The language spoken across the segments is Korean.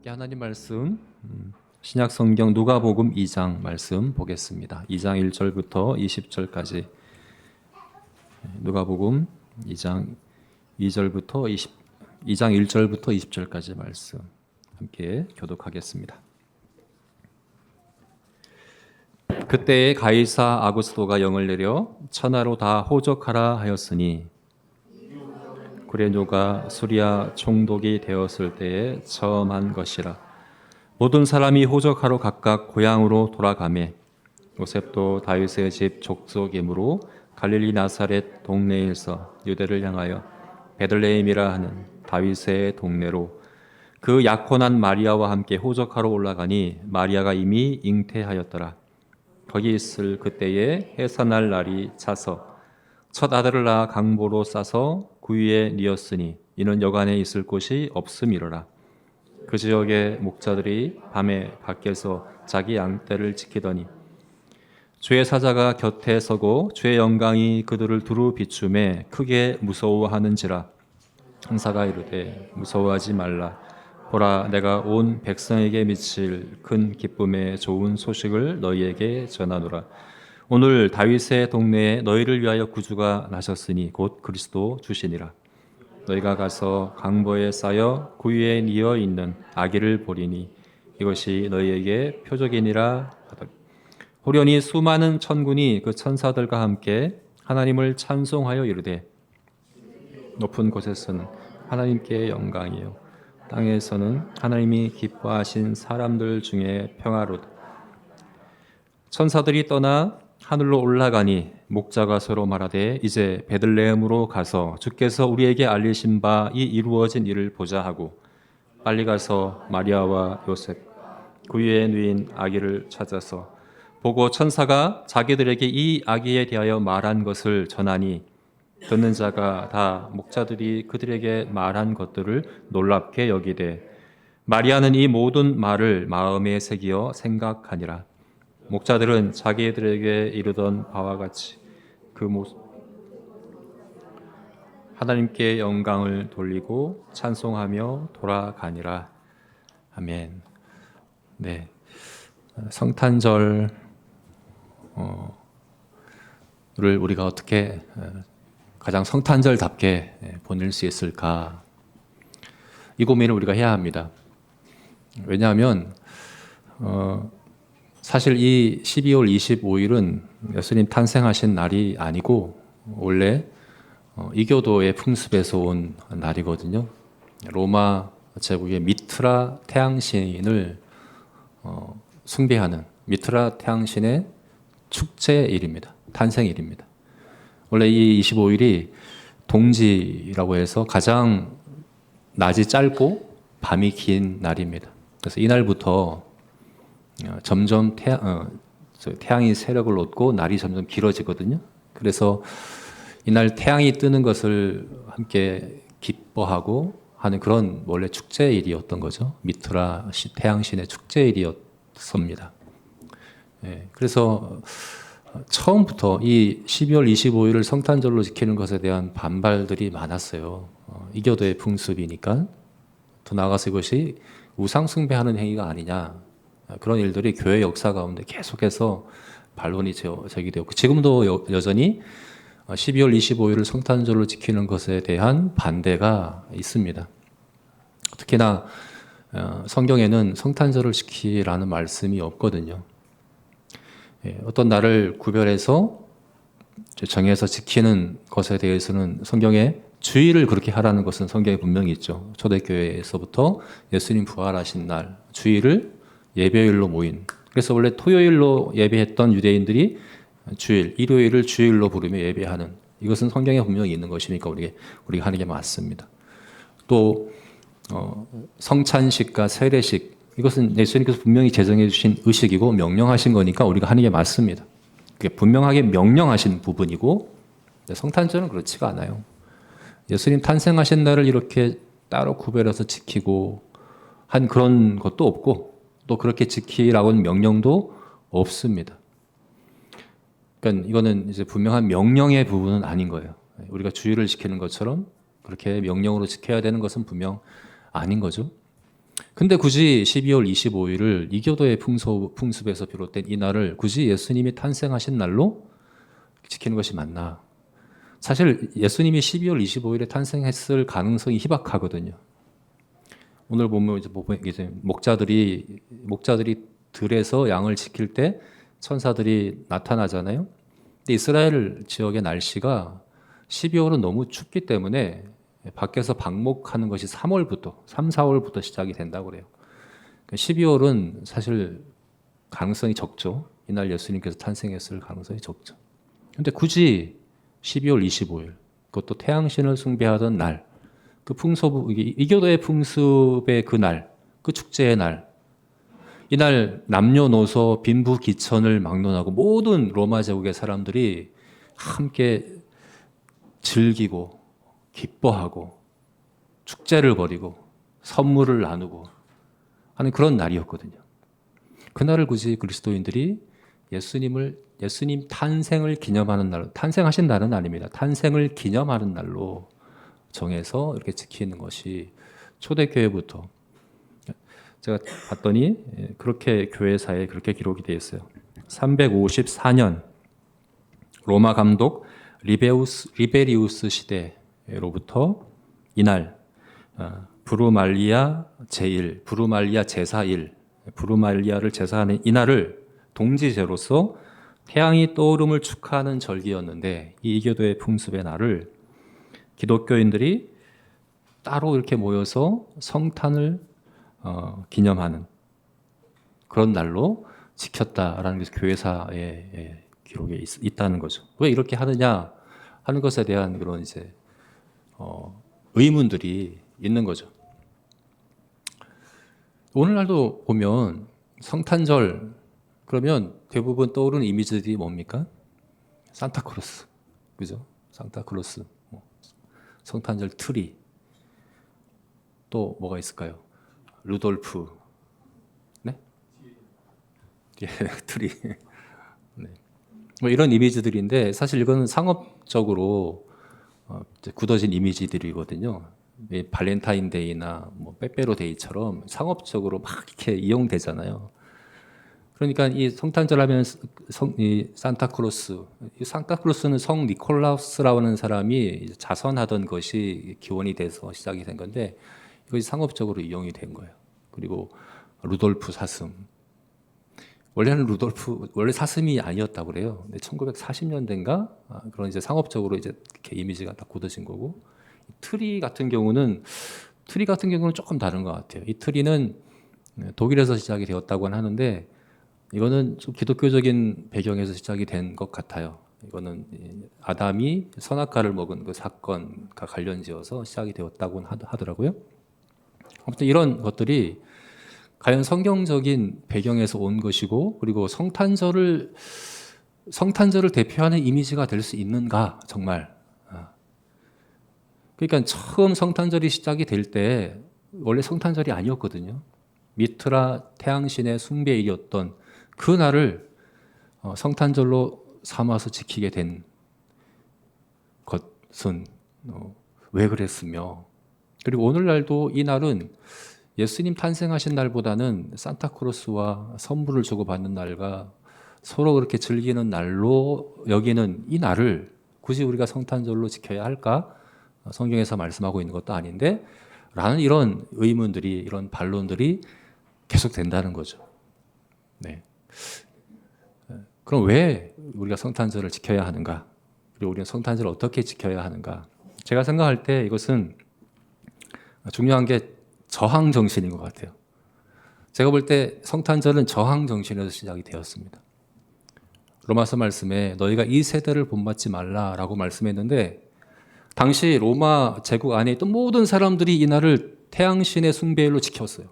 함께 하나님 말씀 신약 성경 누가복음 2장 말씀 보겠습니다. 2장 1절부터 20절까지 누가복음 2장 2장 1절부터 20절까지 말씀 함께 교독하겠습니다. 그때에 가이사 아구스도가 영을 내려 천하로 다 호적하라 하였으니 구레뇨가 수리아 총독이 되었을 때에 처음 한 것이라. 모든 사람이 호적하러 각각 고향으로 돌아가매 요셉도 다윗의 집 족속이므로 갈릴리 나사렛 동네에서 유대를 향하여 베들레헴이라 하는 다윗의 동네로 그 약혼한 마리아와 함께 호적하러 올라가니 마리아가 이미 잉태하였더라. 거기 있을 그때에 해산할 날이 차서 첫 아들을 낳아 강보로 싸서 구유에 뉘었으니 이는 여관에 있을 곳이 없음이로라. 그 지역의 목자들이 밤에 밖에서 자기 양떼를 지키더니 주의 사자가 곁에 서고 주의 영광이 그들을 두루 비추매 크게 무서워하는지라. 천사가 이르되 무서워하지 말라. 보라, 내가 온 백성에게 미칠 큰 기쁨의 좋은 소식을 너희에게 전하노라. 오늘 다윗의 동네에 너희를 위하여 구주가 나셨으니 곧 그리스도 주시니라. 너희가 가서 강보에 쌓여 구유에 뉘어 있는 아기를 보리니 이것이 너희에게 표적이니라 하더라. 호련히 수많은 천군이 그 천사들과 함께 하나님을 찬송하여 이르되 높은 곳에서는 하나님께 영광이요 땅에서는 하나님이 기뻐하신 사람들 중에 평화로다. 천사들이 떠나 하늘로 올라가니 목자가 서로 말하되 이제 베들레헴으로 가서 주께서 우리에게 알리신 바 이 이루어진 일을 보자 하고 빨리 가서 마리아와 요셉 구유에 누인 아기를 찾아서 보고 천사가 자기들에게 이 아기에 대하여 말한 것을 전하니 듣는 자가 다 목자들이 그들에게 말한 것들을 놀랍게 여기되 마리아는 이 모든 말을 마음에 새기어 생각하니라. 목자들은 자기들에게 이르던 바와 같이 그 모습 하나님께 영광을 돌리고 찬송하며 돌아가니라. 아멘. 네, 성탄절을 우리가 어떻게 가장 성탄절답게 보낼 수 있을까? 이 고민을 우리가 해야 합니다. 왜냐하면 사실 이 12월 25일은 예수님 탄생하신 날이 아니고 원래 이교도의 풍습에서 온 날이거든요. 로마 제국의 미트라 태양신을 숭배하는 미트라 태양신의 축제일입니다. 탄생일입니다. 원래 이 25일이 동지라고 해서 가장 낮이 짧고 밤이 긴 날입니다. 그래서 이날부터 점점 태양이 세력을 얻고 날이 점점 길어지거든요. 그래서 이날 태양이 뜨는 것을 함께 기뻐하고 하는 그런 원래 축제일이었던 거죠. 미트라 태양신의 축제일이었습니다. 그래서 처음부터 이 12월 25일을 성탄절로 지키는 것에 대한 반발들이 많았어요. 이교도의 풍습이니까 더 나아가서 이것이 우상 숭배하는 행위가 아니냐, 그런 일들이 교회 역사 가운데 계속해서 반론이 제기되었고 지금도 여전히 12월 25일을 성탄절로 지키는 것에 대한 반대가 있습니다. 특히나 성경에는 성탄절을 지키라는 말씀이 없거든요. 어떤 날을 구별해서 정해서 지키는 것에 대해서는 성경에 주일을 그렇게 하라는 것은 성경에 분명히 있죠. 초대교회에서부터 예수님 부활하신 날 주일을 예배일로 모인, 그래서 원래 토요일로 예배했던 유대인들이 주일, 일요일을 주일로 부르며 예배하는, 이것은 성경에 분명히 있는 것이니까 우리가 하는 게 맞습니다. 또 성찬식과 세례식, 이것은 예수님께서 분명히 제정해 주신 의식이고 명령하신 거니까 우리가 하는 게 맞습니다. 그게 분명하게 명령하신 부분이고, 성탄절은 그렇지가 않아요. 예수님 탄생하신 날을 이렇게 따로 구별해서 지키고 한 그런 것도 없고 또 그렇게 지키라고는 명령도 없습니다. 그러니까 이거는 이제 분명한 명령의 부분은 아닌 거예요. 우리가 주일을 지키는 것처럼 그렇게 명령으로 지켜야 되는 것은 분명 아닌 거죠. 근데 굳이 12월 25일을 이교도의 풍습에서 비롯된 이 날을 굳이 예수님이 탄생하신 날로 지키는 것이 맞나? 사실 예수님이 12월 25일에 탄생했을 가능성이 희박하거든요. 오늘 보면 이제 목자들이 들에서 양을 지킬 때 천사들이 나타나잖아요. 근데 이스라엘 지역의 날씨가 12월은 너무 춥기 때문에 밖에서 방목하는 것이 3월부터, 3, 4월부터 시작이 된다고 그래요. 12월은 사실 가능성이 적죠. 이날 예수님께서 탄생했을 가능성이 적죠. 근데 굳이 12월 25일, 그것도 태양신을 숭배하던 날, 그 이교도의 풍습의 그 날, 그 축제의 날, 이날 남녀노소 빈부귀천을 막론하고 모든 로마 제국의 사람들이 함께 즐기고 기뻐하고 축제를 벌이고 선물을 나누고 하는 그런 날이었거든요. 그날을 굳이 그리스도인들이 예수님 탄생을 기념하는 날, 탄생하신 날은 아닙니다. 탄생을 기념하는 날로 정해서 이렇게 지키는 것이 초대교회부터 제가 봤더니 그렇게 교회사에 그렇게 기록이 되어 있어요. 354년 로마 감독 리베리우스 시대로부터 이날 브루말리아 제1, 브루말리아 제사1, 브루말리아를 제사하는 이날을 동지제로서 태양이 떠오름을 축하하는 절기였는데 이 이교도의 풍습의 날을 기독교인들이 따로 이렇게 모여서 성탄을 기념하는 그런 날로 지켰다라는 게 교회사의 기록에 있다는 거죠. 왜 이렇게 하느냐 하는 것에 대한 그런 이제 의문들이 있는 거죠. 오늘날도 보면 성탄절 그러면 대부분 떠오르는 이미지들이 뭡니까? 산타클로스, 그죠? 산타클로스, 성탄절 트리, 또 뭐가 있을까요? 루돌프, 네? 예, 트리. 네. 뭐 이런 이미지들인데 사실 이거는 상업적으로 굳어진 이미지들이거든요. 발렌타인데이나 뭐 빼빼로데이처럼 상업적으로 막 이렇게 이용되잖아요. 그러니까 이 성탄절 하면 이 산타클로스는 성 니콜라우스라는 사람이 자선하던 것이 기원이 돼서 시작이 된 건데 이것이 상업적으로 이용이 된 거예요. 그리고 루돌프 사슴. 원래 사슴이 아니었다고 그래요. 근데 1940년대인가 그런 이제 상업적으로 이제 이렇게 이미지가 다 굳어진 거고 트리 같은 경우는 조금 다른 것 같아요. 이 트리는 독일에서 시작이 되었다고는 하는데 이거는 좀 기독교적인 배경에서 시작이 된 것 같아요. 이거는 아담이 선악과를 먹은 그 사건과 관련지어서 시작이 되었다고 하더라고요. 아무튼 이런 것들이 과연 성경적인 배경에서 온 것이고 그리고 성탄절을 대표하는 이미지가 될 수 있는가 정말. 그러니까 처음 성탄절이 시작이 될 때 원래 성탄절이 아니었거든요. 미트라 태양신의 숭배일이었던 그 날을 성탄절로 삼아서 지키게 된 것은 왜 그랬으며 그리고 오늘날도 이 날은 예수님 탄생하신 날보다는 산타크로스와 선물을 주고받는 날과 서로 그렇게 즐기는 날로 여기는 이 날을 굳이 우리가 성탄절로 지켜야 할까? 성경에서 말씀하고 있는 것도 아닌데 라는 이런 의문들이 이런 반론들이 계속 된다는 거죠. 네. 그럼 왜 우리가 성탄절을 지켜야 하는가? 그리고 우리가 성탄절을 어떻게 지켜야 하는가? 제가 생각할 때 이것은 중요한 게 저항 정신인 것 같아요. 제가 볼 때 성탄절은 저항 정신에서 시작이 되었습니다. 로마서 말씀에 너희가 이 세대를 본받지 말라라고 말씀했는데 당시 로마 제국 안에 있던 모든 사람들이 이 날을 태양신의 숭배일로 지켰어요.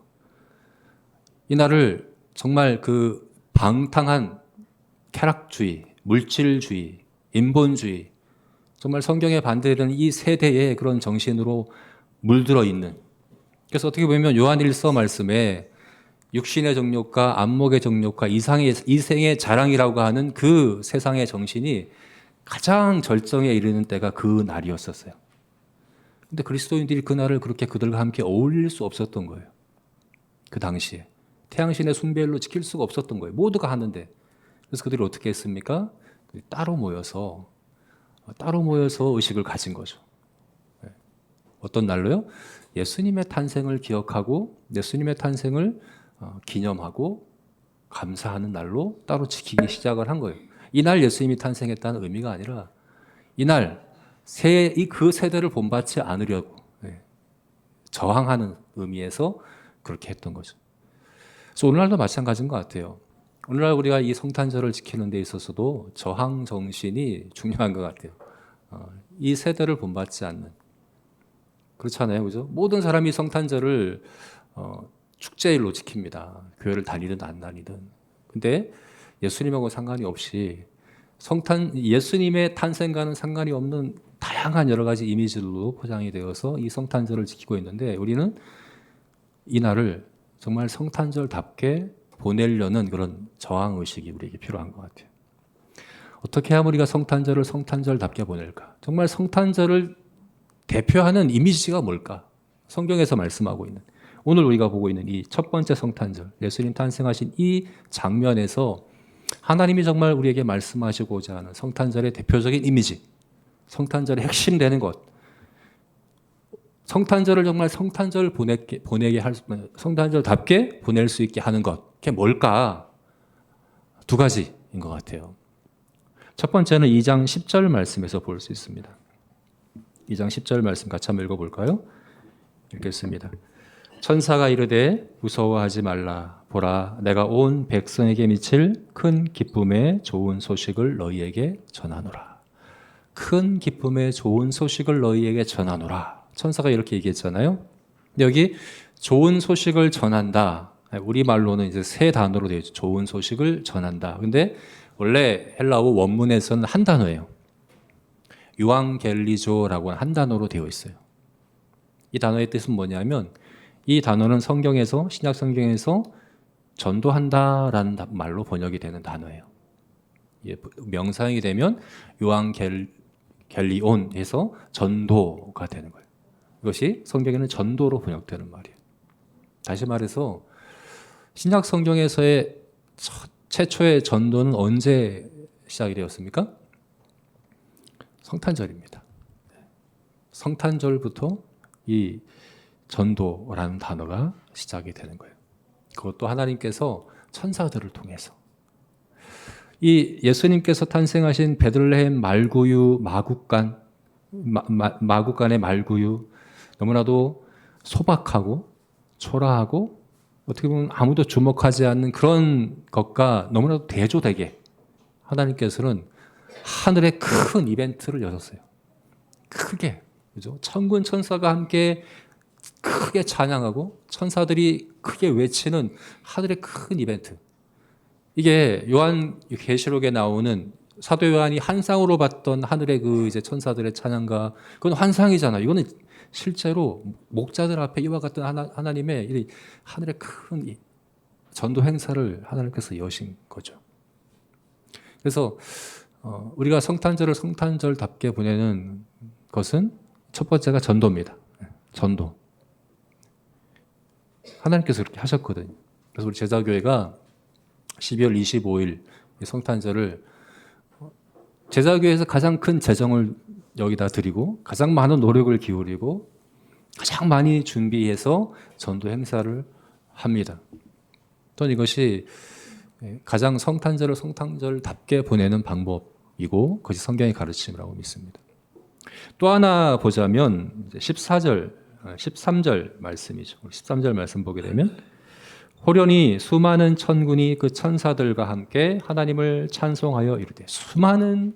이 날을 정말 그 방탕한 쾌락주의, 물질주의, 인본주의, 정말 성경에 반대되는 이 세대의 그런 정신으로 물들어 있는. 그래서 어떻게 보면 요한일서 말씀에 육신의 정욕과 안목의 정욕과 이생의 자랑이라고 하는 그 세상의 정신이 가장 절정에 이르는 때가 그 날이었었어요. 근데 그리스도인들이 그 날을 그렇게 그들과 함께 어울릴 수 없었던 거예요. 그 당시에. 태양신의 숭배일로 지킬 수가 없었던 거예요. 모두가 하는데. 그래서 그들이 어떻게 했습니까? 따로 모여서 의식을 가진 거죠. 어떤 날로요? 예수님의 탄생을 기억하고 예수님의 탄생을 기념하고 감사하는 날로 따로 지키기 시작을 한 거예요. 이날 예수님이 탄생했다는 의미가 아니라 이날 그 세대를 본받지 않으려고 저항하는 의미에서 그렇게 했던 거죠. 그래서 오늘날도 마찬가지인 것 같아요. 오늘날 우리가 이 성탄절을 지키는 데 있어서도 저항 정신이 중요한 것 같아요. 이 세대를 본받지 않는. 그렇잖아요. 그죠? 모든 사람이 성탄절을 축제일로 지킵니다. 교회를 다니든 안 다니든. 근데 예수님하고 상관이 없이 예수님의 탄생과는 상관이 없는 다양한 여러 가지 이미지로 포장이 되어서 이 성탄절을 지키고 있는데 우리는 이 날을 정말 성탄절답게 보내려는 그런 저항의식이 우리에게 필요한 것 같아요. 어떻게 하면 우리가 성탄절을 성탄절답게 보낼까? 정말 성탄절을 대표하는 이미지가 뭘까? 성경에서 말씀하고 있는 오늘 우리가 보고 있는 이 첫 번째 성탄절, 예수님 탄생하신 이 장면에서 하나님이 정말 우리에게 말씀하시고자 하는 성탄절의 대표적인 이미지, 성탄절의 핵심 되는 것, 성탄절을 정말 성탄절답게 보낼 수 있게 하는 것, 그게 뭘까? 두 가지인 것 같아요. 첫 번째는 2장 10절 말씀에서 볼 수 있습니다. 2장 10절 말씀 같이 한번 읽어볼까요? 읽겠습니다. 천사가 이르되 무서워하지 말라. 보라, 내가 온 백성에게 미칠 큰 기쁨의 좋은 소식을 너희에게 전하노라. 큰 기쁨의 좋은 소식을 너희에게 전하노라. 천사가 이렇게 얘기했잖아요. 근데 여기 좋은 소식을 전한다. 우리말로는 이제 세 단어로 되어 있죠. 좋은 소식을 전한다. 근데 원래 헬라어 원문에서는 한 단어예요. 유앙겔리조라고 한 단어로 되어 있어요. 이 단어의 뜻은 뭐냐면 이 단어는 성경에서 신약 성경에서 전도한다라는 말로 번역이 되는 단어예요. 명사형이 되면 유앙겔리온에서 전도가 되는 거예요. 이것이 성경에는 전도로 번역되는 말이에요. 다시 말해서 신약 성경에서의 최초의 전도는 언제 시작이 되었습니까? 성탄절입니다. 성탄절부터 이 전도라는 단어가 시작이 되는 거예요. 그것도 하나님께서 천사들을 통해서. 이 예수님께서 탄생하신 베들레헴 말구유 마국간의 말구유 너무나도 소박하고 초라하고 어떻게 보면 아무도 주목하지 않는 그런 것과 너무나도 대조되게 하나님께서는 하늘에 큰 이벤트를 여셨어요. 크게, 그죠? 천군 천사가 함께 크게 찬양하고 천사들이 크게 외치는 하늘의 큰 이벤트. 이게 요한계시록에 나오는 사도 요한이 환상으로 봤던 하늘의 그 이제 천사들의 찬양가, 그건 환상이잖아요. 이거는 실제로 목자들 앞에 이와 같은 하나님의 이 하늘의 큰 전도 행사를 하나님께서 여신 거죠. 그래서 우리가 성탄절을 성탄절답게 보내는 것은 첫 번째가 전도입니다. 전도. 하나님께서 그렇게 하셨거든요. 그래서 우리 제자교회가 12월 25일 성탄절을 제자교회에서 가장 큰 재정을 여기다 드리고 가장 많은 노력을 기울이고 가장 많이 준비해서 전도 행사를 합니다. 저는 이것이 가장 성탄절을 성탄절답게 보내는 방법이고 그것이 성경의 가르침이라고 믿습니다. 또 하나 보자면 13절 말씀이죠. 13절 말씀 보게 되면 호련히 수많은 천군이 그 천사들과 함께 하나님을 찬송하여 이르되 수많은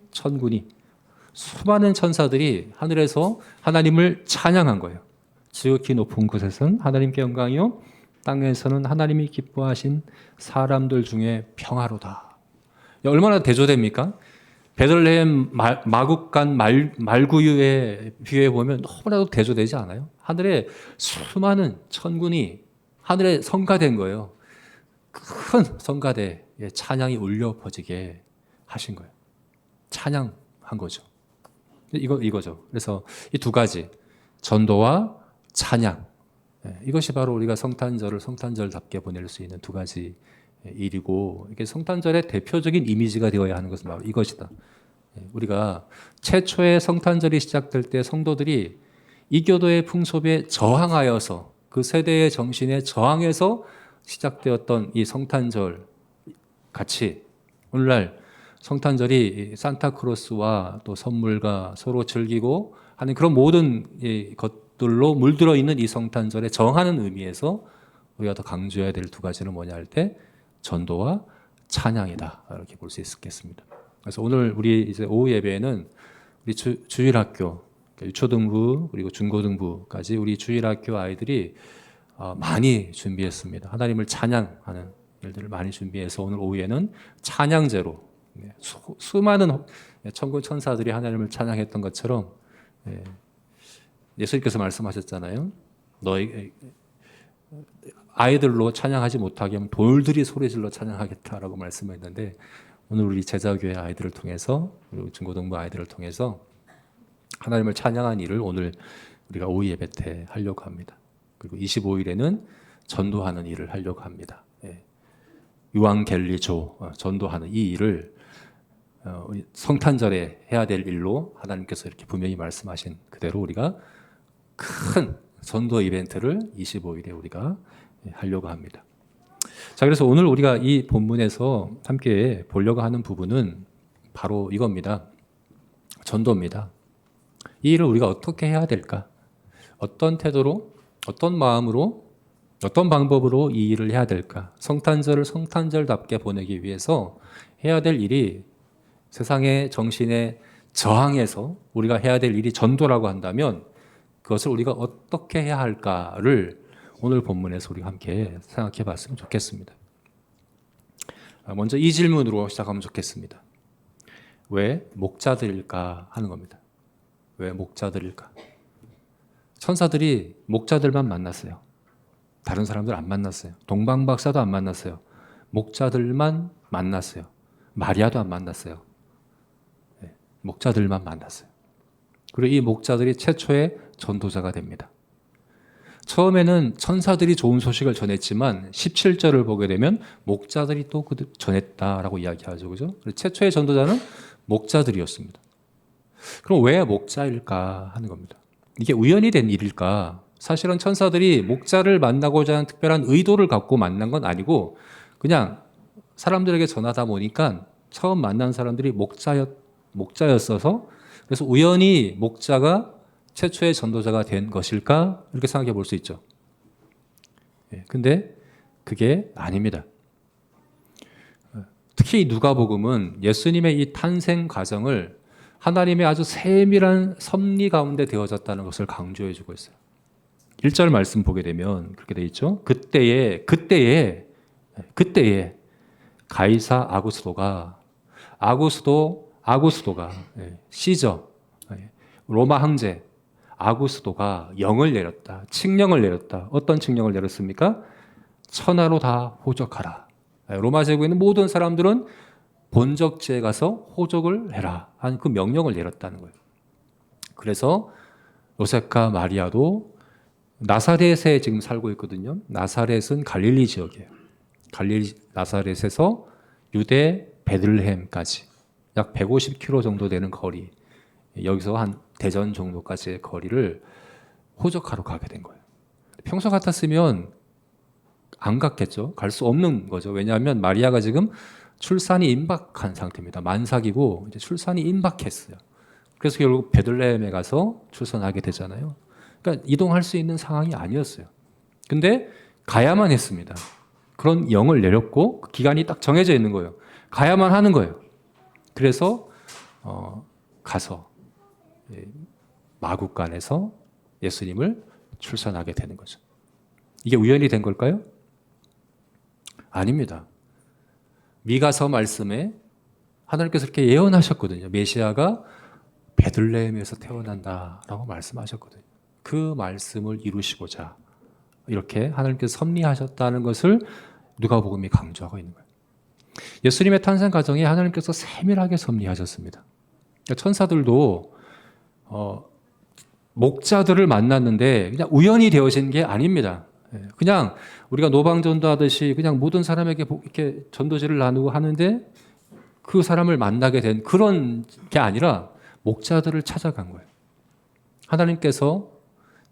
천사들이 하늘에서 하나님을 찬양한 거예요. 지극히 높은 곳에서는 하나님께 영광이요 땅에서는 하나님이 기뻐하신 사람들 중에 평화로다. 얼마나 대조됩니까? 베들레헴 마국간 말구유에 비유해 보면 너무나도 대조되지 않아요? 하늘에 수많은 천군이 하늘에 성가된 거예요. 큰 성가대에 찬양이 울려 퍼지게 하신 거예요. 찬양한 거죠. 이거죠. 그래서 이 두 가지 전도와 찬양 이것이 바로 우리가 성탄절을 성탄절답게 보낼 수 있는 두 가지 일이고, 이게 성탄절의 대표적인 이미지가 되어야 하는 것은 바로 이것이다. 우리가 최초의 성탄절이 시작될 때 성도들이 이교도의 풍속에 저항하여서, 그 세대의 정신에 저항해서 시작되었던 이 성탄절 같이 오늘날 성탄절이 산타크로스와 또 선물과 서로 즐기고 하는 그런 모든 것들로 물들어 있는 이 성탄절에 정하는 의미에서 우리가 더 강조해야 될 두 가지는 뭐냐 할 때 전도와 찬양이다, 이렇게 볼 수 있겠습니다. 그래서 오늘 우리 이제 오후 예배에는 우리 주일학교, 유초등부 그리고 중고등부까지 우리 주일학교 아이들이 많이 준비했습니다. 하나님을 찬양하는 일들을 많이 준비해서 오늘 오후에는 찬양제로 수많은 천군 천사들이 하나님을 찬양했던 것처럼 예수님께서 말씀하셨잖아요. 너희 아이들로 찬양하지 못하게 하면 돌들이 소리질러 찬양하겠다라고 말씀했는데, 오늘 우리 제자교회 아이들을 통해서, 그리고 중고등부 아이들을 통해서 하나님을 찬양한 일을 오늘 우리가 오후 예배 때 하려고 합니다. 그리고 25일에는 전도하는 일을 하려고 합니다. 유앙겔리조, 전도하는 이 일을 성탄절에 해야 될 일로 하나님께서 이렇게 분명히 말씀하신 그대로 우리가 큰 전도 이벤트를 25일에 우리가 하려고 합니다. 자, 그래서 오늘 우리가 이 본문에서 함께 보려고 하는 부분은 바로 이겁니다. 전도입니다. 이 일을 우리가 어떻게 해야 될까? 어떤 태도로, 어떤 마음으로, 어떤 방법으로 이 일을 해야 될까? 성탄절을 성탄절답게 보내기 위해서 해야 될 일이, 세상의 정신에 저항해서 우리가 해야 될 일이 전도라고 한다면 그것을 우리가 어떻게 해야 할까를 오늘 본문에서 우리가 함께 생각해 봤으면 좋겠습니다. 먼저 이 질문으로 시작하면 좋겠습니다. 왜 목자들일까 하는 겁니다. 왜 목자들일까? 천사들이 목자들만 만났어요. 다른 사람들 안 만났어요. 동방박사도 안 만났어요. 목자들만 만났어요. 마리아도 안 만났어요. 목자들만 만났어요. 그리고 이 목자들이 최초의 전도자가 됩니다. 처음에는 천사들이 좋은 소식을 전했지만 17절을 보게 되면 목자들이 또 전했다라고 이야기하죠. 그죠? 최초의 전도자는 목자들이었습니다. 그럼 왜 목자일까 하는 겁니다. 이게 우연히 된 일일까? 사실은 천사들이 목자를 만나고자 하는 특별한 의도를 갖고 만난 건 아니고 그냥 사람들에게 전하다 보니까 처음 만난 사람들이 목자였어서 그래서 우연히 목자가 최초의 전도자가 된 것일까? 이렇게 생각해 볼 수 있죠. 근데 그게 아닙니다. 특히 누가복음은 예수님의 이 탄생 과정을 하나님의 아주 세밀한 섭리 가운데 되어졌다는 것을 강조해 주고 있어요. 1절 말씀 보게 되면 그렇게 되어 있죠. 그때에 가이사 아구스도가 시저, 로마 황제 아구스도가 영을 내렸다. 칙령을 내렸다. 어떤 칙령을 내렸습니까? 천하로 다 호적하라. 로마 제국에 있는 모든 사람들은 본적지에 가서 호적을 해라 하는 그 명령을 내렸다는 거예요. 그래서 요셉과 마리아도 나사렛에 지금 살고 있거든요. 나사렛은 갈릴리 지역이에요. 갈릴리 나사렛에서 유대 베들레헴까지 약 150km 정도 되는 거리, 여기서 한 대전 정도까지의 거리를 호적하러 가게 된 거예요. 평소 같았으면 안 갔겠죠. 갈 수 없는 거죠. 왜냐하면 마리아가 지금 출산이 임박한 상태입니다. 만삭이고 이제 출산이 임박했어요. 그래서 결국 베들레헴에 가서 출산하게 되잖아요. 그러니까 이동할 수 있는 상황이 아니었어요. 근데 가야만 했습니다. 그런 영을 내렸고 그 기간이 딱 정해져 있는 거예요. 가야만 하는 거예요. 그래서 가서 마국간에서 예수님을 출산하게 되는 거죠. 이게 우연히 된 걸까요? 아닙니다. 미가서 말씀에 하나님께서 이렇게 예언하셨거든요. 메시아가 베들레헴에서 태어난다라고 말씀하셨거든요. 그 말씀을 이루시고자 이렇게 하나님께서 섭리하셨다는 것을 누가복음이 강조하고 있는 거예요. 예수님의 탄생 과정에 하나님께서 세밀하게 섭리하셨습니다. 천사들도 목자들을 만났는데 그냥 우연히 되어진 게 아닙니다. 그냥 우리가 노방전도 하듯이 그냥 모든 사람에게 이렇게 전도지를 나누고 하는데 그 사람을 만나게 된 그런 게 아니라 목자들을 찾아간 거예요. 하나님께서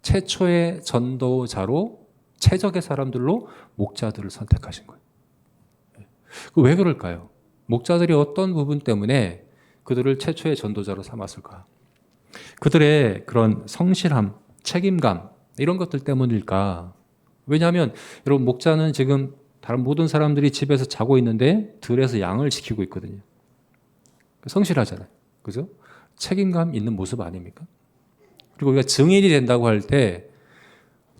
최초의 전도자로 최적의 사람들로 목자들을 선택하신 거예요. 왜 그럴까요? 목자들이 어떤 부분 때문에 그들을 최초의 전도자로 삼았을까? 그들의 그런 성실함, 책임감 이런 것들 때문일까? 왜냐하면 여러분 목자는 지금 다른 모든 사람들이 집에서 자고 있는데 들에서 양을 지키고 있거든요. 성실하잖아요. 그죠? 책임감 있는 모습 아닙니까? 그리고 우리가 증인이 된다고 할 때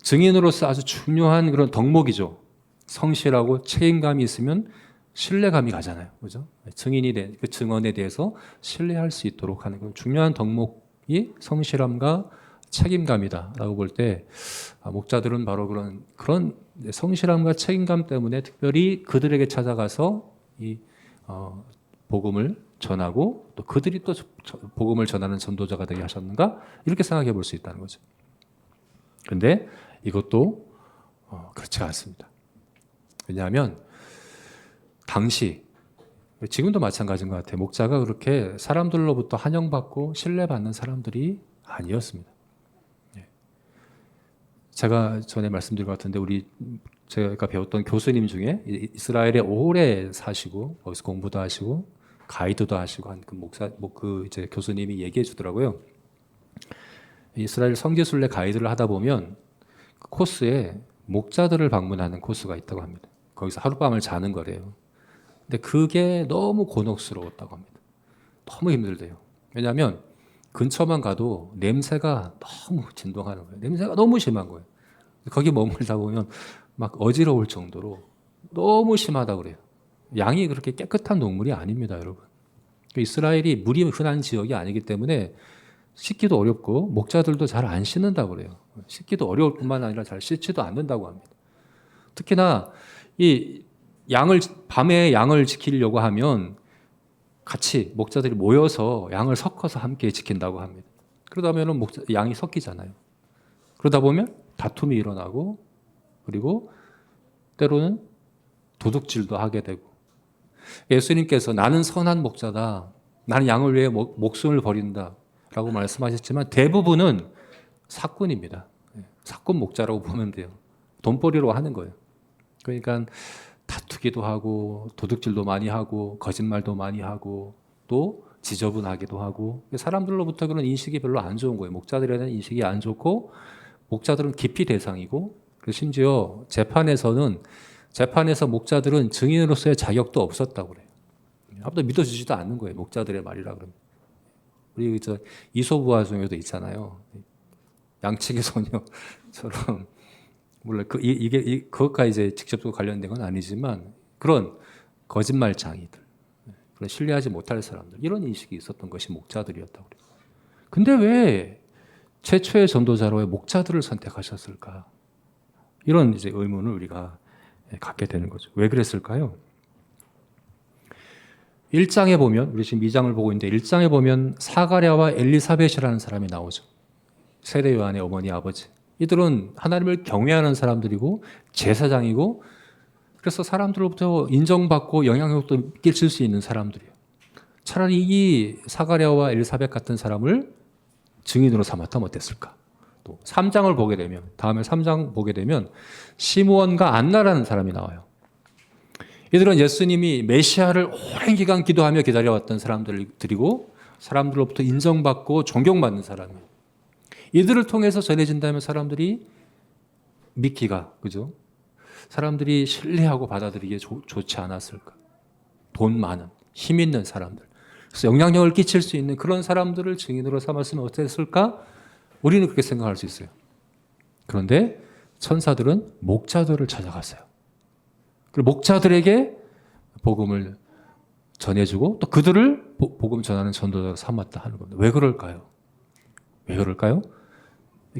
증인으로서 아주 중요한 그런 덕목이죠. 성실하고 책임감이 있으면 신뢰감이 가잖아요. 그죠? 증인이 된 그 증언에 대해서 신뢰할 수 있도록 하는 그런 중요한 덕목이 성실함과 책임감이다라고 볼 때 목자들은 바로 그런 성실함과 책임감 때문에 특별히 그들에게 찾아가서 이 복음을 전하고 또 그들이 또 복음을 전하는 전도자가 되게 하셨는가 이렇게 생각해 볼 수 있다는 거죠. 그런데 이것도 그렇지가 않습니다. 왜냐하면 당시 지금도 마찬가지인 것 같아요. 목자가 그렇게 사람들로부터 환영받고 신뢰받는 사람들이 아니었습니다. 제가 전에 말씀드린 것 같은데 제가 배웠던 교수님 중에 이스라엘에 오래 사시고 거기서 공부도 하시고 가이드도 하시고 한 그 이제 교수님이 얘기해 주더라고요. 이스라엘 성지순례 가이드를 하다 보면 그 코스에 목자들을 방문하는 코스가 있다고 합니다. 거기서 하룻밤을 자는 거래요. 근데 그게 너무 곤혹스러웠다고 합니다. 너무 힘들대요. 왜냐하면 근처만 가도 냄새가 너무 진동하는 거예요. 냄새가 너무 심한 거예요. 거기 머물다 보면 막 어지러울 정도로 너무 심하다고 그래요. 양이 그렇게 깨끗한 동물이 아닙니다, 여러분. 이스라엘이 물이 흔한 지역이 아니기 때문에 씻기도 어렵고 목자들도 잘 안 씻는다고 그래요. 씻기도 어려울 뿐만 아니라 잘 씻지도 않는다고 합니다. 특히나 밤에 양을 지키려고 하면 같이 목자들이 모여서 양을 섞어서 함께 지킨다고 합니다. 그러다 보면 양이 섞이잖아요. 그러다 보면 다툼이 일어나고 그리고 때로는 도둑질도 하게 되고 예수님께서 나는 선한 목자다. 나는 양을 위해 목숨을 버린다. 라고 말씀하셨지만 대부분은 사꾼입니다. 사꾼 목자라고 보면 돼요. 돈벌이로 하는 거예요. 그러니까 다투기도 하고 도둑질도 많이 하고 거짓말도 많이 하고 또 지저분하기도 하고 사람들로부터 그런 인식이 별로 안 좋은 거예요. 목자들에 대한 인식이 안 좋고 목자들은 기피 대상이고 심지어 재판에서 목자들은 증인으로서의 자격도 없었다고 그래요. 아무도 믿어주지도 않는 거예요. 목자들의 말이라 그러면. 우리 이솝우화 중에도 있잖아요. 양치기 소녀처럼 물론 그것과 이제 직접적으로 관련된 건 아니지만 그런 거짓말장이들, 그런 신뢰하지 못할 사람들 이런 인식이 있었던 것이 목자들이었다고 그래요. 근데 왜 최초의 전도자로 왜 목자들을 선택하셨을까? 이런 이제 의문을 우리가 갖게 되는 거죠. 왜 그랬을까요? 1장에 보면 우리 지금 2장을 보고 있는데 1장에 보면 사가랴와 엘리사벳이라는 사람이 나오죠. 세례 요한의 어머니 아버지. 이들은 하나님을 경외하는 사람들이고 제사장이고 그래서 사람들로부터 인정받고 영향력도 끼칠 수 있는 사람들이에요. 차라리 이 사가랴와 엘리사벳 같은 사람을 증인으로 삼았다면 어땠을까? 또 3장을 보게 되면 다음에 3장 보게 되면 시므온과 안나라는 사람이 나와요. 이들은 예수님이 메시아를 오랜 기간 기도하며 기다려왔던 사람들이고 사람들로부터 인정받고 존경받는 사람이에요. 이들을 통해서 전해진다면 사람들이 믿기가, 그죠? 사람들이 신뢰하고 받아들이기에 좋지 않았을까? 돈 많은, 힘 있는 사람들. 그래서 영향력을 끼칠 수 있는 그런 사람들을 증인으로 삼았으면 어땠을까? 우리는 그렇게 생각할 수 있어요. 그런데 천사들은 목자들을 찾아갔어요. 그리고 목자들에게 복음을 전해주고 또 그들을 복음 전하는 전도자로 삼았다 하는 겁니다. 왜 그럴까요? 왜 그럴까요?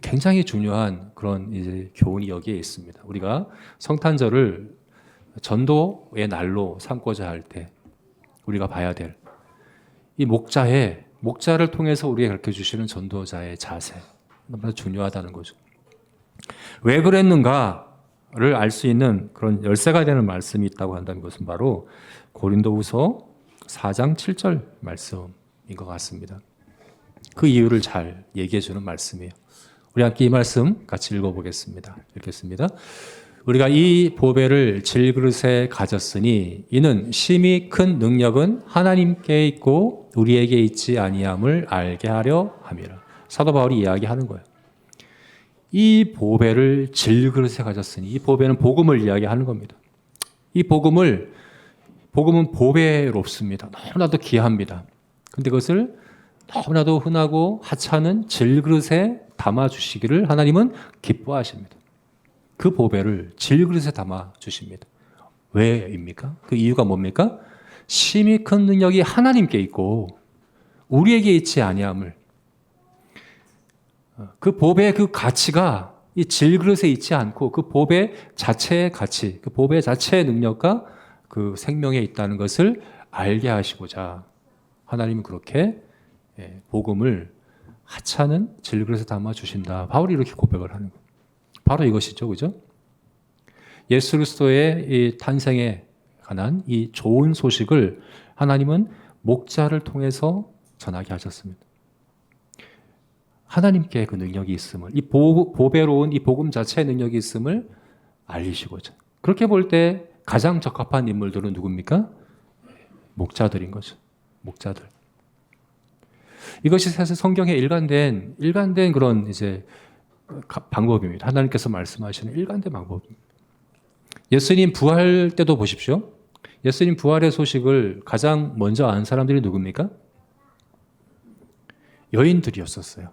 굉장히 중요한 그런 이제 교훈이 여기에 있습니다. 우리가 성탄절을 전도의 날로 삼고자 할 때 우리가 봐야 될 이 목자를 통해서 우리에게 가르쳐 주시는 전도자의 자세. 너무나 중요하다는 거죠. 왜 그랬는가를 알 수 있는 그런 열쇠가 되는 말씀이 있다고 한다는 것은 바로 고린도후서 4장 7절 말씀인 것 같습니다. 그 이유를 잘 얘기해 주는 말씀이에요. 우리 함께 이 말씀 같이 읽어보겠습니다. 읽겠습니다. 우리가 이 보배를 질그릇에 가졌으니 이는 심히 큰 능력은 하나님께 있고 우리에게 있지 아니함을 알게 하려 함이라. 사도 바울이 이야기하는 거예요. 이 보배를 질그릇에 가졌으니, 이 보배는 복음을 이야기하는 겁니다. 이 복음은 보배롭습니다. 너무나도 귀합니다. 근데 그것을 너무나도 흔하고 하찮은 질그릇에 담아주시기를 하나님은 기뻐하십니다. 그 보배를 질그릇에 담아주십니다. 왜입니까? 그 이유가 뭡니까? 심히 큰 능력이 하나님께 있고 우리에게 있지 아니함을, 그 보배의 그 가치가 이 질그릇에 있지 않고 그 보배 자체의 가치, 그 보배 자체의 능력과 그 생명에 있다는 것을 알게 하시고자 하나님은 그렇게 복음을 하찮은 질그릇에 담아주신다. 바울이 이렇게 고백을 하는 거예요. 바로 이것이죠. 그죠? 예수 그리스도의 이 탄생에 관한 이 좋은 소식을 하나님은 목자를 통해서 전하게 하셨습니다. 하나님께 그 능력이 있음을, 이 보배로운 이 복음 자체의 능력이 있음을 알리시고자. 그렇게 볼 때 가장 적합한 인물들은 누굽니까? 목자들인 거죠. 목자들. 이것이 사실 성경에 일관된 그런 이제 방법입니다. 하나님께서 말씀하시는 일관된 방법입니다. 예수님 부활 때도 보십시오. 예수님 부활의 소식을 가장 먼저 안 사람들이 누굽니까? 여인들이었었어요.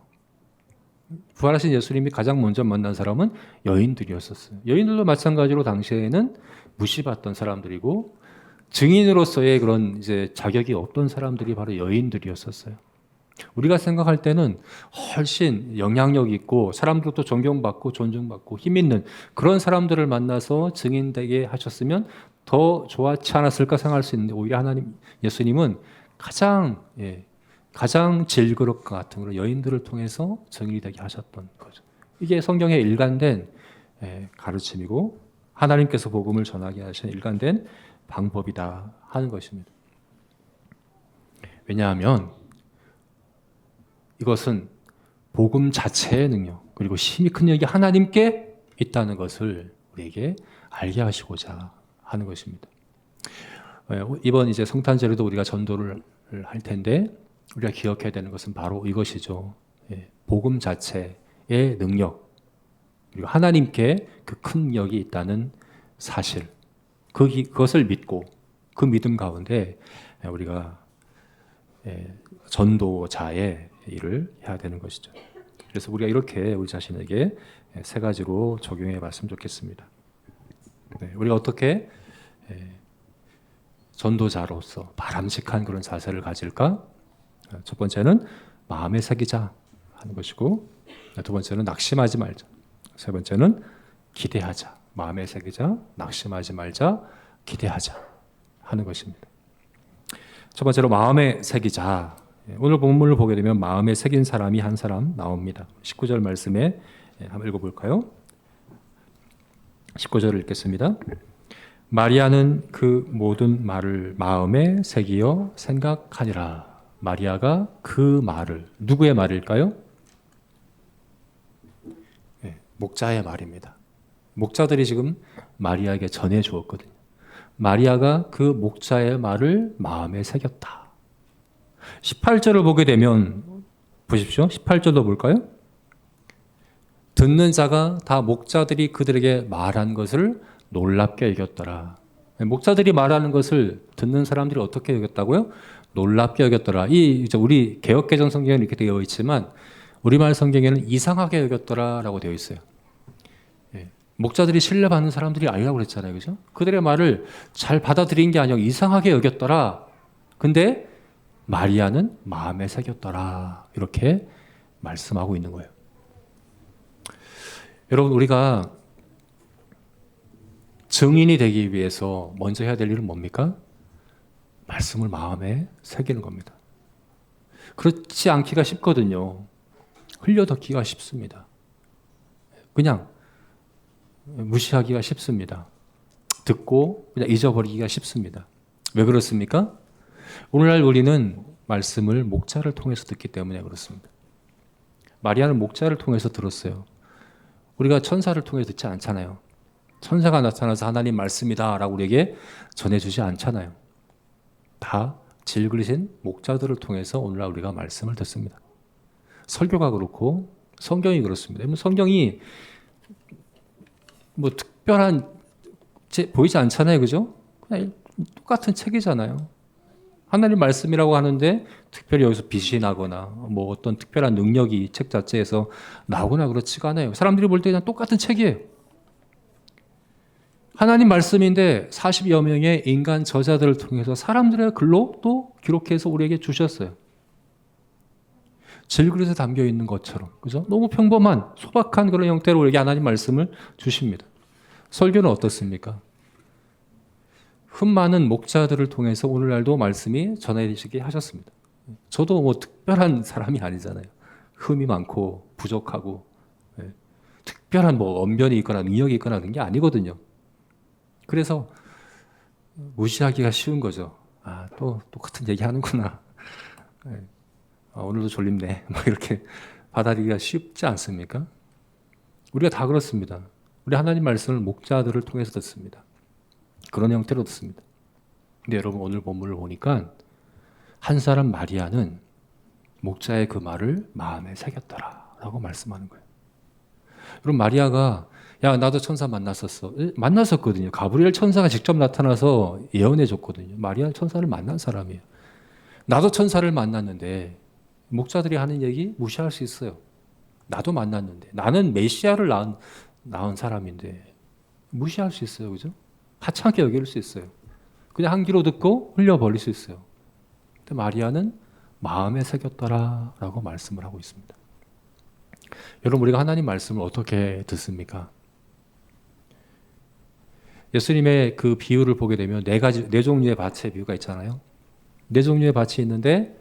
부활하신 예수님이 가장 먼저 만난 사람은 여인들이었었어요. 여인들도 마찬가지로 당시에는 무시받던 사람들이고 증인으로서의 그런 이제 자격이 없던 사람들이 바로 여인들이었었어요. 우리가 생각할 때는 훨씬 영향력 있고 사람들도 존경받고 존중받고 힘 있는 그런 사람들을 만나서 증인되게 하셨으면 더 좋았지 않았을까 생각할 수 있는데, 오히려 예수님은 가장 질그릇과 같은 그런 여인들을 통해서 증인이 되게 하셨던 거죠. 이게 성경의 일관된 가르침이고 하나님께서 복음을 전하게 하신 일관된 방법이다 하는 것입니다. 왜냐하면 이것은 복음 자체의 능력, 그리고 심히 큰 능력이 하나님께 있다는 것을 우리에게 알게 하시고자 하는 것입니다. 이번 이제 성탄절에도 우리가 전도를 할 텐데 우리가 기억해야 되는 것은 바로 이것이죠. 복음 자체의 능력, 그리고 하나님께 그 큰 능력이 있다는 사실, 그것을 믿고 그 믿음 가운데 우리가 전도자의 일을 해야 되는 것이죠. 그래서 우리가 이렇게 우리 자신에게 세 가지로 적용해 봤으면 좋겠습니다. 우리가 어떻게 전도자로서 바람직한 그런 자세를 가질까? 첫 번째는 마음에 새기자 하는 것이고, 두 번째는 낙심하지 말자, 세 번째는 기대하자. 마음에 새기자, 낙심하지 말자, 기대하자 하는 것입니다. 첫 번째로 마음에 새기자. 오늘 본문을 보게 되면 마음에 새긴 사람이 한 사람 나옵니다. 19절 말씀에 한번 읽어볼까요? 19절을 읽겠습니다. 마리아는 그 모든 말을 마음에 새기어 생각하니라. 마리아가 그 말을, 누구의 말일까요? 목자의 말입니다. 목자들이 지금 마리아에게 전해 주었거든요. 마리아가 그 목자의 말을 마음에 새겼다. 18절을 보게 되면 보십시오. 18절도 볼까요? 듣는 자가 다 목자들이 그들에게 말한 것을 놀랍게 여겼더라. 목자들이 말하는 것을 듣는 사람들이 어떻게 여겼다고요? 놀랍게 여겼더라. 이제 우리 개역개정 성경에는 이렇게 되어 있지만 우리말 성경에는 이상하게 여겼더라라고 되어 있어요. 목자들이 신뢰받는 사람들이 아니라고 그랬잖아요, 그죠? 그들의 말을 잘 받아들인 게 아니라 이상하게 여겼더라. 근데 마리아는 마음에 새겼더라. 이렇게 말씀하고 있는 거예요. 여러분, 우리가 증인이 되기 위해서 먼저 해야 될 일은 뭡니까? 말씀을 마음에 새기는 겁니다. 그렇지 않기가 쉽거든요. 흘려듣기가 쉽습니다. 그냥 무시하기가 쉽습니다. 듣고 그냥 잊어버리기가 쉽습니다. 왜 그렇습니까? 오늘날 우리는 말씀을 목자를 통해서 듣기 때문에 그렇습니다. 마리아는 목자를 통해서 들었어요. 우리가 천사를 통해서 듣지 않잖아요. 천사가 나타나서 하나님 말씀이다 라고 우리에게 전해주지 않잖아요. 다 질그리신 목자들을 통해서 오늘날 우리가 말씀을 듣습니다. 설교가 그렇고 성경이 그렇습니다. 성경이 뭐 특별한 보이지 않잖아요. 그죠? 그냥 똑같은 책이잖아요. 하나님 말씀이라고 하는데 특별히 여기서 빛이 나거나 뭐 어떤 특별한 능력이 책 자체에서 나오거나 그렇지가 않아요. 사람들이 볼 때 그냥 똑같은 책이에요. 하나님 말씀인데 40여 명의 인간 저자들을 통해서 사람들의 글로 또 기록해서 우리에게 주셨어요. 질그릇에 담겨 있는 것처럼, 그죠? 너무 평범한 소박한 그런 형태로 우리에게 하나님 말씀을 주십니다. 설교는 어떻습니까? 흠 많은 목자들을 통해서 오늘날도 말씀이 전해지게 하셨습니다. 저도 뭐 특별한 사람이 아니잖아요. 흠이 많고 부족하고 특별한 뭐 언변이 있거나 능력이 있거나 그런 게 아니거든요. 그래서 무시하기가 쉬운 거죠. 아, 또 똑같은 얘기 하는구나. 오늘도 졸립네. 뭐 이렇게 받아들이기가 쉽지 않습니까? 우리가 다 그렇습니다. 우리 하나님 말씀을 목자들을 통해서 듣습니다. 그런 형태로 듣습니다. 근데 여러분 오늘 본문을 보니까 한 사람 마리아는 목자의 그 말을 마음에 새겼더라 라고 말씀하는 거예요. 여러분 마리아가 야 나도 천사 만났었어. 만났었거든요. 가브리엘 천사가 직접 나타나서 예언해 줬거든요. 마리아 천사를 만난 사람이에요. 나도 천사를 만났는데 목자들이 하는 얘기 무시할 수 있어요. 나도 만났는데 나는 메시아를 낳은 사람인데 무시할 수 있어요. 그죠? 하찮게 여길 수 있어요. 그냥 한 귀로 듣고 흘려버릴 수 있어요. 근데 마리아는 마음에 새겼더라 라고 말씀을 하고 있습니다. 여러분 우리가 하나님 말씀을 어떻게 듣습니까? 예수님의 그 비유를 보게 되면 네 종류의 밭의 비유가 있잖아요. 네 종류의 밭이 있는데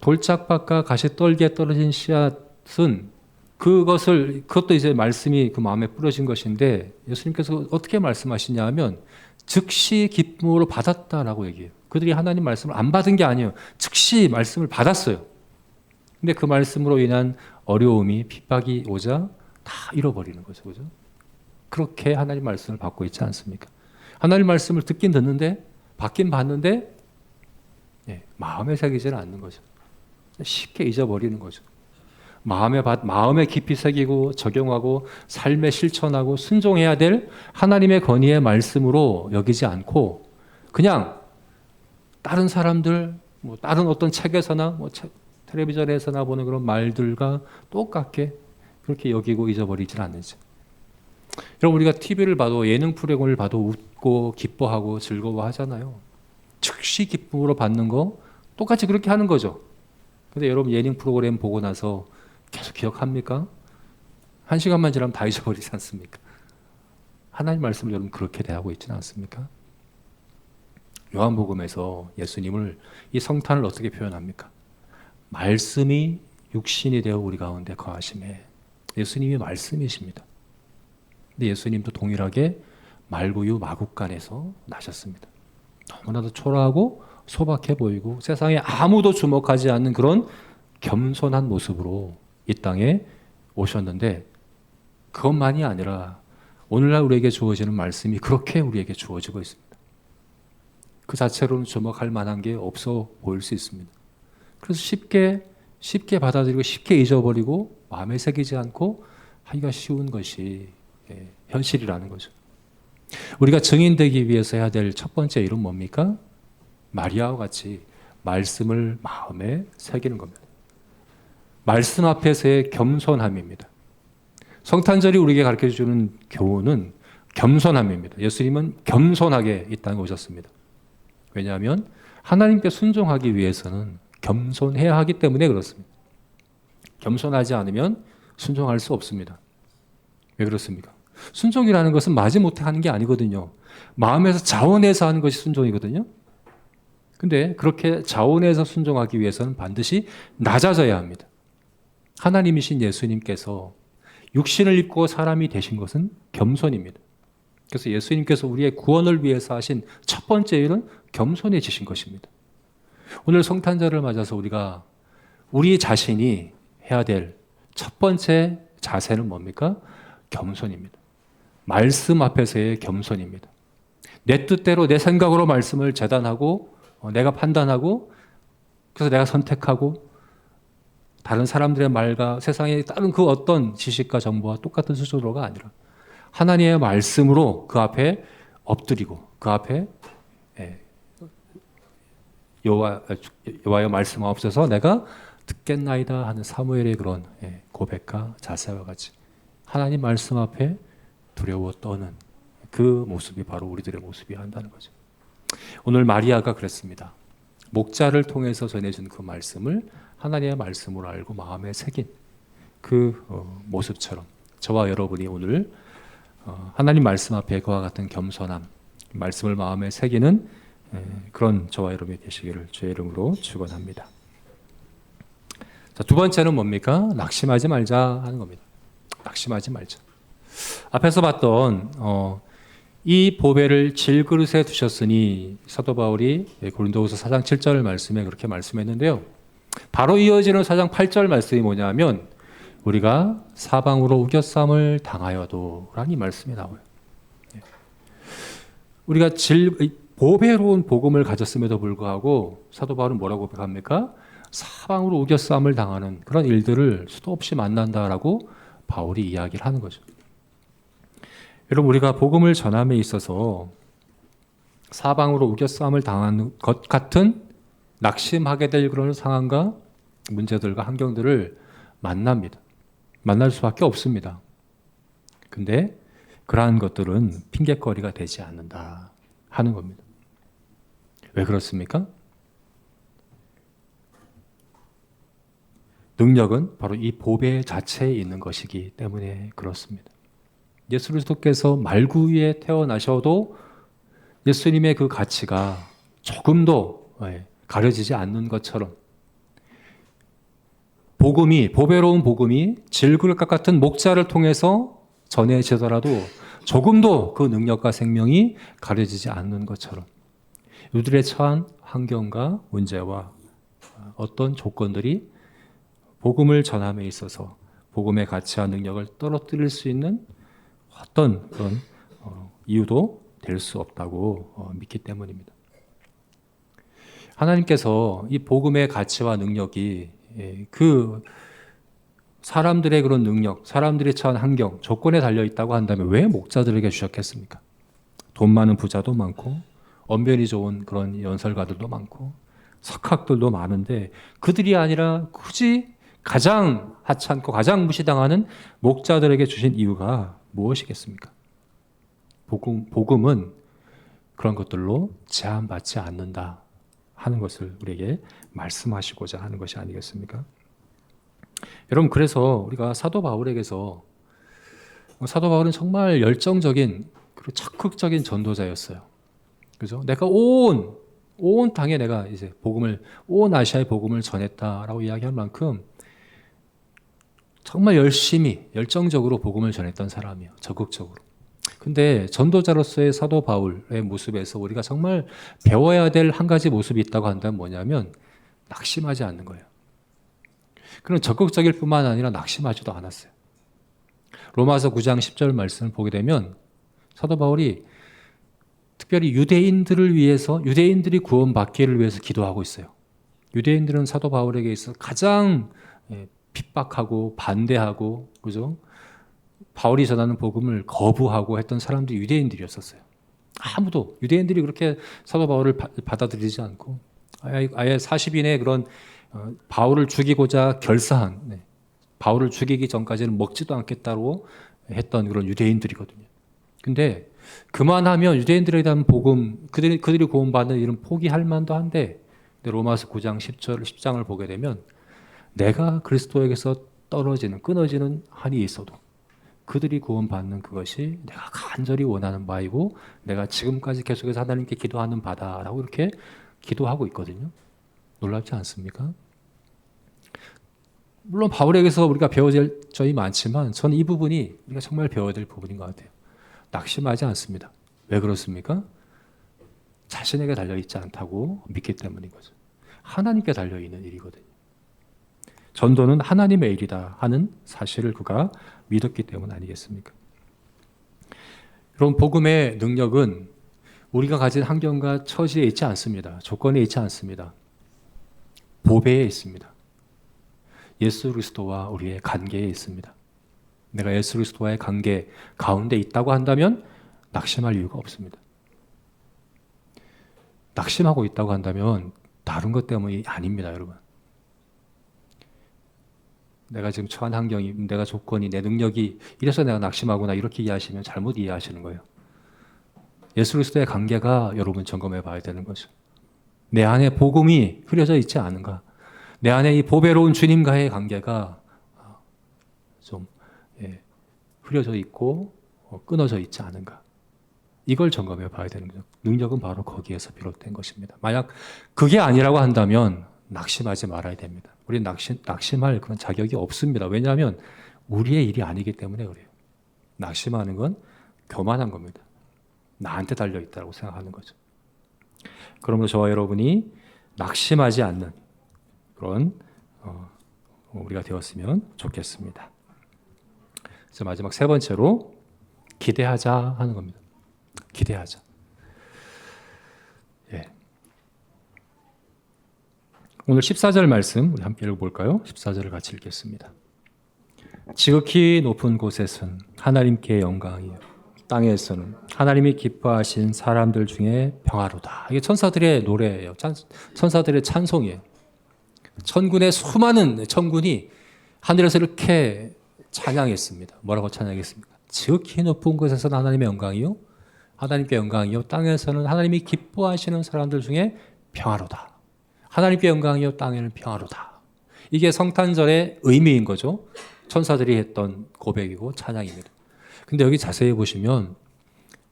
돌짝밭과 가시 떨기에 떨어진 씨앗은 그것도 이제 말씀이 그 마음에 뿌려진 것인데 예수님께서 어떻게 말씀하시냐 하면 즉시 기쁨으로 받았다라고 얘기해요. 그들이 하나님 말씀을 안 받은 게 아니에요. 즉시 말씀을 받았어요. 근데 그 말씀으로 인한 어려움이 핍박이 오자 다 잃어버리는 거죠. 그죠? 그렇게 하나님 말씀을 받고 있지 않습니까? 하나님 말씀을 듣긴 듣는데 받긴 받는데 마음에 새기지는 않는 거죠. 쉽게 잊어버리는 거죠. 마음에 깊이 새기고 적용하고 삶에 실천하고 순종해야 될 하나님의 권위의 말씀으로 여기지 않고 그냥 다른 사람들, 뭐 다른 어떤 책에서나 뭐 텔레비전에서나 보는 그런 말들과 똑같게 그렇게 여기고 잊어버리질 않는지. 여러분 우리가 TV를 봐도 예능 프로그램을 봐도 웃고 기뻐하고 즐거워하잖아요. 즉시 기쁨으로 받는 거 똑같이 그렇게 하는 거죠. 근데 여러분 예능 프로그램 보고 나서 계속 기억합니까? 1시간만 지나면 다 잊어버리지 않습니까? 하나님 말씀을 여러분 그렇게 대하고 있지는 않습니까? 요한복음에서 예수님을 이 성탄을 어떻게 표현합니까? 말씀이 육신이 되어 우리 가운데 거하심에 예수님이 말씀이십니다. 근데 예수님도 동일하게 말구유 마국간에서 나셨습니다. 너무나도 초라하고 소박해 보이고 세상에 아무도 주목하지 않는 그런 겸손한 모습으로 이 땅에 오셨는데 그것만이 아니라 오늘날 우리에게 주어지는 말씀이 그렇게 우리에게 주어지고 있습니다. 그 자체로는 주목할 만한 게 없어 보일 수 있습니다. 그래서 쉽게 받아들이고 쉽게 잊어버리고 마음에 새기지 않고 하기가 쉬운 것이 현실이라는 거죠. 우리가 증인되기 위해서 해야 될 첫 번째 일은 뭡니까? 마리아와 같이 말씀을 마음에 새기는 겁니다. 말씀 앞에서의 겸손함입니다. 성탄절이 우리에게 가르쳐주는 교훈은 겸손함입니다. 예수님은 겸손하게 이 땅에 오셨습니다. 왜냐하면 하나님께 순종하기 위해서는 겸손해야 하기 때문에 그렇습니다. 겸손하지 않으면 순종할 수 없습니다. 왜 그렇습니까? 순종이라는 것은 마지못해 하는 게 아니거든요. 마음에서 자원해서 하는 것이 순종이거든요. 근데 그렇게 자원해서 순종하기 위해서는 반드시 낮아져야 합니다. 하나님이신 예수님께서 육신을 입고 사람이 되신 것은 겸손입니다. 그래서 예수님께서 우리의 구원을 위해서 하신 첫 번째 일은 겸손해지신 것입니다. 오늘 성탄절을 맞아서 우리가 우리 자신이 해야 될 첫 번째 자세는 뭡니까? 겸손입니다. 말씀 앞에서의 겸손입니다. 내 뜻대로 내 생각으로 말씀을 재단하고 내가 판단하고 그래서 내가 선택하고 다른 사람들의 말과 세상에 다른 그 어떤 지식과 정보와 똑같은 수준으로가 아니라 하나님의 말씀으로 그 앞에 엎드리고 그 앞에 여호와의 말씀하옵소서 내가 듣겠나이다 하는 사무엘의 그런 고백과 자세와 같이 하나님 말씀 앞에 두려워 떠는 그 모습이 바로 우리들의 모습이어야 한다는 거죠. 오늘 마리아가 그랬습니다. 목자를 통해서 전해준 그 말씀을 하나님의 말씀으로 알고 마음에 새긴 그 모습처럼 저와 여러분이 오늘 하나님 말씀 앞에 그와 같은 겸손함, 말씀을 마음에 새기는 그런 저와 여러분이 되시기를 주의 이름으로 축원합니다. 자, 두 번째는 뭡니까? 낙심하지 말자 하는 겁니다. 낙심하지 말자. 앞에서 봤던 이 보배를 질그릇에 두셨으니 사도 바울이 고린도후서 4장 7절 말씀에 그렇게 말씀했는데요. 바로 이어지는 4장 8절 말씀이 뭐냐면 우리가 사방으로 우겨쌈을 당하여도 라는 이 말씀이 나와요. 우리가 보배로운 복음을 가졌음에도 불구하고 사도 바울은 뭐라고 고백합니까? 사방으로 우겨쌈을 당하는 그런 일들을 수도 없이 만난다라고 바울이 이야기를 하는 거죠. 여러분 우리가 복음을 전함에 있어서 사방으로 우겨쌈을 당하는 것 같은 낙심하게 될 그런 상황과 문제들과 환경들을 만납니다. 만날 수밖에 없습니다. 근데 그러한 것들은 핑계거리가 되지 않는다 하는 겁니다. 왜 그렇습니까? 능력은 바로 이 보배 자체에 있는 것이기 때문에 그렇습니다. 예수 그리스도께서 말구 위에 태어나셔도 예수님의 그 가치가 조금도 가려지지 않는 것처럼 보배로운 복음이 질그릇과 같은 목자를 통해서 전해지더라도 조금도 그 능력과 생명이 가려지지 않는 것처럼 우리들의 처한 환경과 문제와 어떤 조건들이 복음을 전함에 있어서 복음의 가치와 능력을 떨어뜨릴 수 있는 어떤 그런 이유도 될 수 없다고 믿기 때문입니다. 하나님께서 이 복음의 가치와 능력이 그 사람들의 그런 능력, 사람들이 처한 환경, 조건에 달려 있다고 한다면 왜 목자들에게 주셨겠습니까? 돈 많은 부자도 많고 언변이 좋은 그런 연설가들도 많고 석학들도 많은데 그들이 아니라 굳이 가장 하찮고 가장 무시당하는 목자들에게 주신 이유가 무엇이겠습니까? 복음은 그런 것들로 제한받지 않는다 하는 것을 우리에게 말씀하시고자 하는 것이 아니겠습니까? 여러분 그래서 우리가 사도 바울은 정말 열정적인 그리고 적극적인 전도자였어요. 그죠? 내가 온 땅에 내가 이제 온 아시아의 복음을 전했다라고 이야기할 만큼 정말 열정적으로 복음을 전했던 사람이에요. 적극적으로. 근데 전도자로서의 사도 바울의 모습에서 우리가 정말 배워야 될 한 가지 모습이 있다고 한다면 뭐냐면 낙심하지 않는 거예요. 그런 적극적일 뿐만 아니라 낙심하지도 않았어요. 로마서 9장 10절 말씀을 보게 되면 사도 바울이 특별히 유대인들이 구원받기를 위해서 기도하고 있어요. 유대인들은 사도 바울에게 있어서 가장 핍박하고 반대하고 그죠? 바울이 전하는 복음을 거부하고 했던 사람들이 유대인들이었었어요. 유대인들이 그렇게 사도 바울을 받아들이지 않고 아예 40인의 그런 바울을 죽이고자 결사한 바울을 죽이기 전까지는 먹지도 않겠다고 했던 그런 유대인들이거든요. 근데 그만하면 유대인들에 대한 복음 그들이 구원받는 일은 포기할 만도 한데 로마서 9장 10장을 보게 되면 내가 그리스도에게서 끊어지는 한이 있어도 그들이 구원받는 그것이 내가 간절히 원하는 바이고 내가 지금까지 계속해서 하나님께 기도하는 바다라고 이렇게 기도하고 있거든요. 놀랍지 않습니까? 물론 바울에게서 우리가 배워야 될 점이 많지만 저는 이 부분이 우리가 정말 배워야 될 부분인 것 같아요. 낙심하지 않습니다. 왜 그렇습니까? 자신에게 달려있지 않다고 믿기 때문인 거죠. 하나님께 달려있는 일이거든요. 전도는 하나님의 일이다 하는 사실을 그가 믿었기 때문 아니겠습니까? 그럼 복음의 능력은 우리가 가진 환경과 처지에 있지 않습니다. 조건에 있지 않습니다. 보배에 있습니다. 예수 그리스도와 우리의 관계에 있습니다. 내가 예수 그리스도와의 관계 가운데 있다고 한다면 낙심할 이유가 없습니다. 낙심하고 있다고 한다면 다른 것 때문이 아닙니다, 여러분. 내가 지금 처한 환경이, 내가 조건이, 내 능력이 이래서 내가 낙심하거나 이렇게 이해하시면 잘못 이해하시는 거예요. 예수 그리스도의 관계가 여러분 점검해 봐야 되는 거죠. 내 안에 복음이 흐려져 있지 않은가? 내 안에 이 보배로운 주님과의 관계가 좀 흐려져 있고 끊어져 있지 않은가? 이걸 점검해 봐야 되는 거죠. 능력은 바로 거기에서 비롯된 것입니다. 만약 그게 아니라고 한다면 낙심하지 말아야 됩니다. 우리는 낙심할 그런 자격이 없습니다. 왜냐하면 우리의 일이 아니기 때문에 그래요. 낙심하는 건 교만한 겁니다. 나한테 달려있다고 생각하는 거죠. 그러므로 저와 여러분이 낙심하지 않는 그런 우리가 되었으면 좋겠습니다. 그래서 마지막 세 번째로 기대하자 하는 겁니다. 기대하자. 예. 오늘 14절 말씀 우리 함께 읽어볼까요? 14절을 같이 읽겠습니다. 지극히 높은 곳에서는 하나님께 영광이요 땅에서는 하나님이 기뻐하신 사람들 중에 평화로다. 이게 천사들의 노래예요. 천사들의 찬송이에요. 천군의 수많은 천군이 하늘에서 이렇게 찬양했습니다. 뭐라고 찬양했습니까? 지극히 높은 곳에서는 하나님의 영광이요 하나님께 영광이요 땅에서는 하나님이 기뻐하시는 사람들 중에 평화로다. 하나님께 영광이요 땅에는 평화로다. 이게 성탄절의 의미인 거죠. 천사들이 했던 고백이고 찬양입니다. 근데 여기 자세히 보시면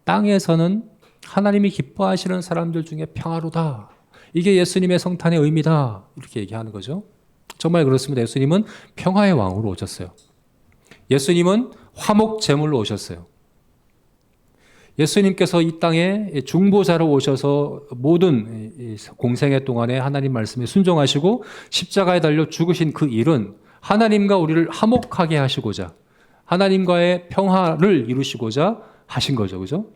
땅에서는 하나님이 기뻐하시는 사람들 중에 평화로다. 이게 예수님의 성탄의 의미다. 이렇게 얘기하는 거죠. 정말 그렇습니다. 예수님은 평화의 왕으로 오셨어요. 예수님은 화목 제물로 오셨어요. 예수님께서 이 땅에 중보자로 오셔서 모든 공생애 동안에 하나님 말씀에 순종하시고 십자가에 달려 죽으신 그 일은 하나님과 우리를 화목하게 하시고자 하나님과의 평화를 이루시고자 하신 거죠. 그죠?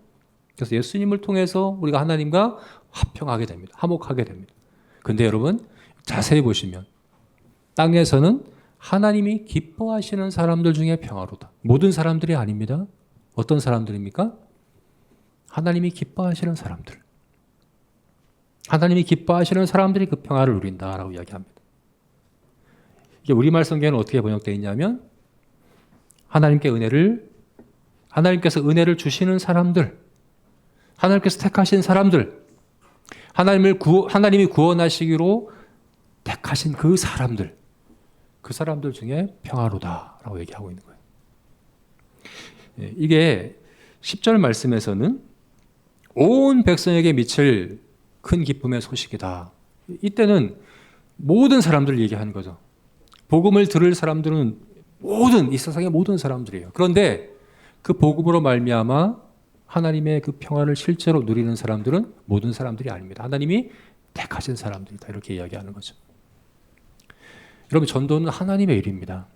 그래서 예수님을 통해서 우리가 하나님과 화평하게 됩니다. 화목하게 됩니다. 근데 여러분 자세히 보시면 땅에서는 하나님이 기뻐하시는 사람들 중에 평화로다. 모든 사람들이 아닙니다. 어떤 사람들입니까? 하나님이 기뻐하시는 사람들. 하나님이 기뻐하시는 사람들이 그 평화를 누린다라고 이야기합니다. 이게 우리말 성경에는 어떻게 번역되어 있냐면 하나님께서 은혜를 주시는 사람들, 하나님께서 택하신 사람들, 하나님이 구원하시기로 택하신 그 사람들 중에 평화로다라고 얘기하고 있는 거예요. 이게 10절 말씀에서는 온 백성에게 미칠 큰 기쁨의 소식이다. 이때는 모든 사람들을 얘기하는 거죠. 복음을 들을 사람들은 이 세상의 모든 사람들이에요. 그런데 그 복음으로 말미암아 하나님의 그 평화를 실제로 누리는 사람들은 모든 사람들이 아닙니다. 하나님이 택하신 사람들이다. 이렇게 이야기하는 거죠. 여러분 전도는 하나님의 일입니다.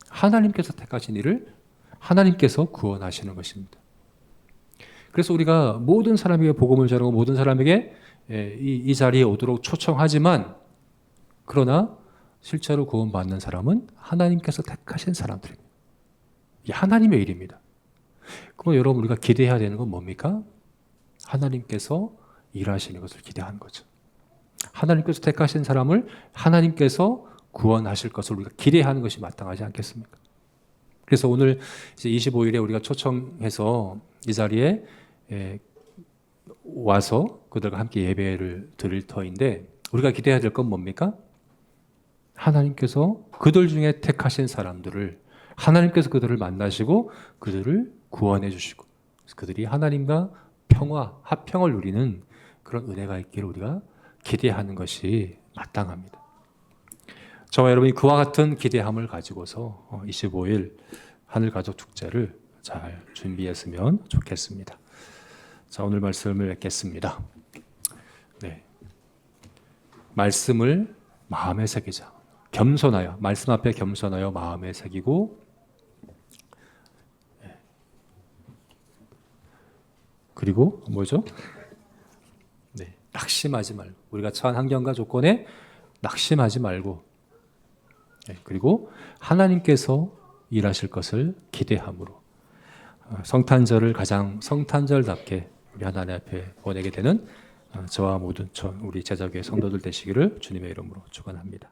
하나님께서 택하신 일을 하나님께서 구원하시는 것입니다. 그래서 우리가 모든 사람에게 복음을 전하고 모든 사람에게 이 자리에 오도록 초청하지만 그러나 실제로 구원받는 사람은 하나님께서 택하신 사람들입니다. 이게 하나님의 일입니다. 그럼 여러분 우리가 기대해야 되는 건 뭡니까? 하나님께서 일하시는 것을 기대하는 거죠. 하나님께서 택하신 사람을 하나님께서 구원하실 것을 우리가 기대하는 것이 마땅하지 않겠습니까? 그래서 오늘 이제 25일에 우리가 초청해서 이 자리에 와서 그들과 함께 예배를 드릴 터인데 우리가 기대해야 될 건 뭡니까? 하나님께서 그들 중에 택하신 사람들을 하나님께서 그들을 만나시고 그들을 구원해 주시고 그들이 하나님과 화평을 누리는 그런 은혜가 있기를 우리가 기대하는 것이 마땅합니다. 저와 여러분이 그와 같은 기대함을 가지고서 25일 하늘가족 축제를 잘 준비했으면 좋겠습니다. 자, 오늘 말씀을 맺겠습니다. 네. 말씀을 마음에 새기자. 겸손하여, 말씀 앞에 겸손하여 마음에 새기고, 그리고 뭐죠? 네, 낙심하지 말고, 우리가 처한 환경과 조건에 낙심하지 말고, 네, 그리고 하나님께서 일하실 것을 기대함으로 성탄절을 가장 성탄절답게 우리 하나님 앞에 보내게 되는 저와 모든 우리 제자교회 성도들 되시기를 주님의 이름으로 축원합니다.